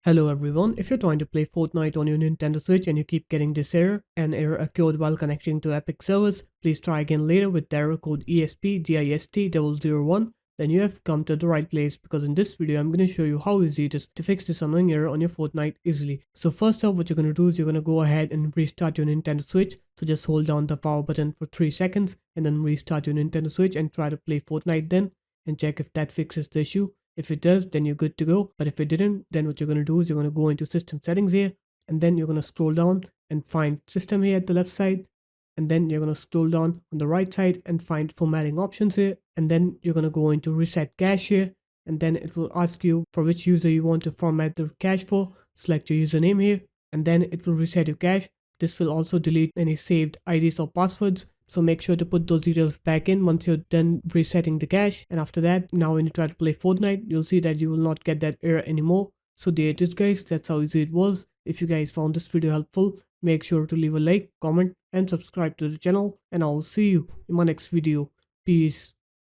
Hello everyone, if you're trying to play Fortnite on your Nintendo Switch and you keep getting this error, an error occurred while connecting to Epic servers, please try again later with the error code ESP-DIST-001, then you have come to the right place because in this video I'm going to show you how easy it is to fix this annoying error on your Fortnite easily. So first off, what you're going to do is you're going to go ahead and restart your Nintendo Switch. So just hold down the power button for 3 seconds and then restart your Nintendo Switch and try to play Fortnite then and check if that fixes the issue. If it does, then you're good to go. But if it didn't, then what you're going to do is you're going to go into system settings here, and then you're going to scroll down and find system here at the left side. And then you're going to scroll down on the right side and find formatting options here. And then you're going to go into reset cache here. And then it will ask you for which user you want to format the cache for. Select your username here. And then it will reset your cache. This will also delete any saved IDs or passwords. So make sure to put those details back in once you're done resetting the cache. And after that, now when you try to play Fortnite, you'll see that you will not get that error anymore. So there it is guys, that's how easy it was. If you guys found this video helpful, make sure to leave a like, comment and subscribe to the channel. And I'll see you in my next video. Peace.